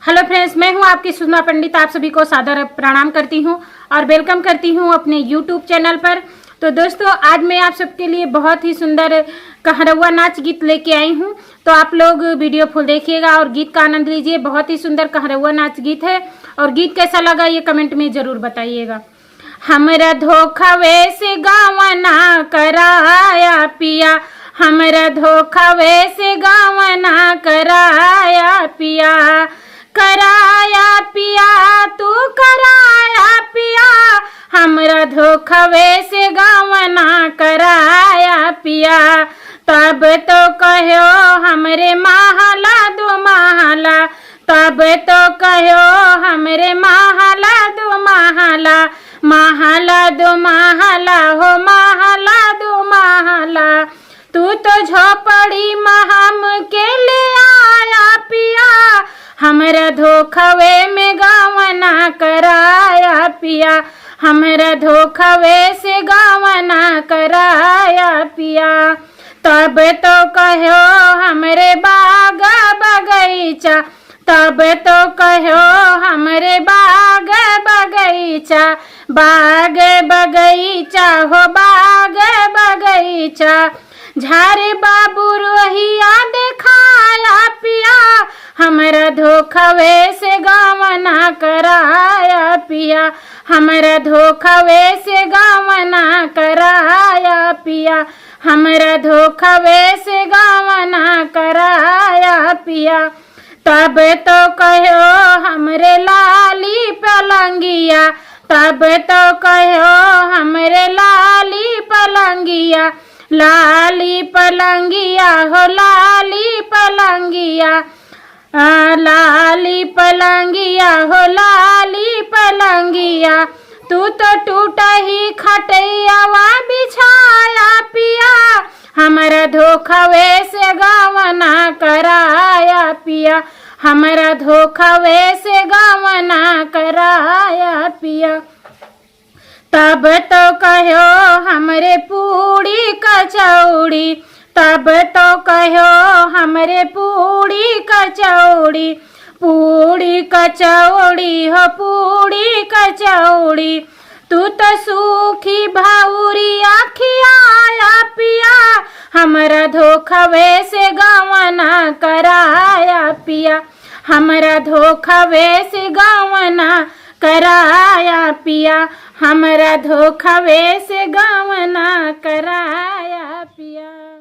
Hello friends, मैं हूं आपकी सुषमा पंडित। आप सभी को सादर प्रणाम करती हूं और वेलकम करती हूं अपने यूट्यूब चैनल पर। तो दोस्तों, आज मैं आप सबके लिए बहुत ही सुंदर कहरवा नाच गीत लेके आई हूं। तो आप लोग वीडियो फुल देखिएगा और गीत का आनंद लीजिए। बहुत ही सुंदर कहरवा नाच गीत है और गीत कैसा लगा ये कमेंट में जरूर बताइएगा। हमरा धोखावे से गावना कराया पिया, हमरा धोखावे से गावना कराया पिया, कराया पिया तू कराया पिया, हमरा धोखावे से गावना कराया पिया। तब तो कहो हमरे महला दो महला, तब तो कहो हमरे महला दो महला, महला दो महला हो महला दो महला। तू तो झोपड़ी महम के ले आया पिया, हमरा धोखावे में गावना कराया पिया, हमरा धोखावे से गावना कराया पिया। तब तो कहो हमरे बाग बगीचा, तब तो कहो हमरे बाग बगीचा, बाग बगीचा हो बाग बगीचा। झारे बाबू रोहिया देखाया पिया, हमरा धोखावे से गावना कराया पिया, हमरा धोखावे से गावना कराया पिया, हमरा धोखावे से गावना कराया पिया। तब तो कहो हमरे लाली पलंगिया, तब तो कहो हमरे लाली पलंगिया, लाली पलंगिया हो लाली पलंगिया, लाली पलंगिया हो लाली पलंगिया। तू तो टूटा ही खटैयावा बिछाया पिया, हमरा धोखावे से गावना कराया पिया, हमरा धोखावे से गावना कराया पिया। तब तो कहो हमरे पूड़ी कचौड़ी, तब तो कहो हमरे पूड़ी कचौड़ी, पूड़ी कचौड़ी हो पूड़ी कचौड़ी। तू तो सूखी भाउरिया खियाया पिया, हमरा धोखावे से गावना कराया पिया, हमरा धोखावे से गावना कराया पिया, हमरा धोखावे से गावना कराया पिया।